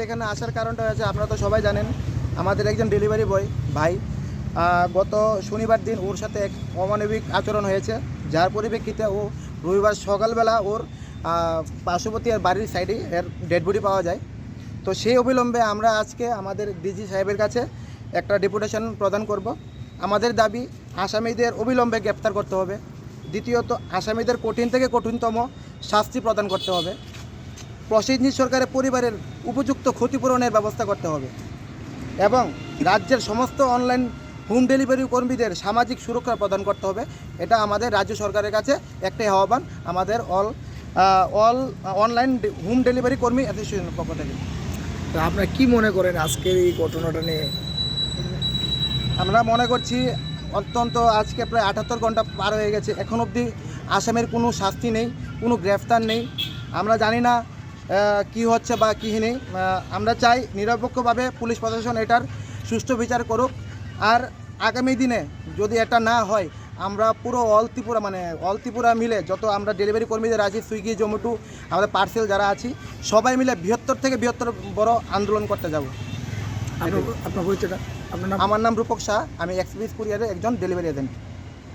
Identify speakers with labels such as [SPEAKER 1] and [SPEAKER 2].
[SPEAKER 1] এখানে আসার কারণটা হচ্ছে আপনারা তো সবাই জানেন, আমাদের একজন ডেলিভারি বয় ভাই গত শনিবার দিন ওর সাথে এক অমানবিক আচরণ হয়েছে, যার পরিপ্রেক্ষিতে ও রবিবার সকালবেলা ওর পার্শ্ববর্তী বাড়ির সাইডে এর ডেড বডি পাওয়া যায়। তো সেই অবিলম্বে আমরা আজকে আমাদের ডিজি সাহেবের কাছে একটা ডেপুটেশন প্রদান করব। আমাদের দাবি আসামিদের অবিলম্বে গ্রেপ্তার করতে হবে। দ্বিতীয়ত, আসামিদের কঠিন থেকে কঠিনতম শাস্তি প্রদান করতে হবে। প্রসেনজিৎ সরকারের পরিবারের উপযুক্ত ক্ষতিপূরণের ব্যবস্থা করতে হবে এবং রাজ্যের সমস্ত অনলাইন হোম ডেলিভারি কর্মীদের সামাজিক সুরক্ষা প্রদান করতে হবে। এটা আমাদের রাজ্য সরকারের কাছে একটাই আহ্বান, আমাদের অল অনলাইন হোম ডেলিভারি কর্মী অ্যাসোসিয়েশনের পক্ষ থেকে।
[SPEAKER 2] তো আপনারা কি মনে করেন আজকের এই ঘটনাটা নিয়ে?
[SPEAKER 1] আমরা মনে করছি অত্যন্ত আজকে প্রায় 78 ঘন্টা পার হয়ে গেছে, এখন অবধি আসামের কোনো শাস্তি নেই, কোনো গ্রেফতার নেই। আমরা জানি না কি হচ্ছে বা কী নেই। আমরা চাই নিরপেক্ষভাবে পুলিশ প্রশাসন এটার সুষ্ঠু বিচার করুক। আর আগামী দিনে যদি এটা না হয়, আমরা পুরো অল ত্রিপুরা মিলে যত আমরা ডেলিভারি কর্মীদের আছি, সুইগি, জোম্যাটো, আমাদের পার্সেল যারা আছি, সবাই মিলে বৃহত্তর থেকে বৃহত্তর বড় আন্দোলন করতে যাব।
[SPEAKER 2] আপনার পরিচয়টা? আপনার নাম?
[SPEAKER 1] আমার নাম রূপক শাহ, আমি এক্সপ্রেস কুরিয়ারের একজন ডেলিভারি এজেন্ট।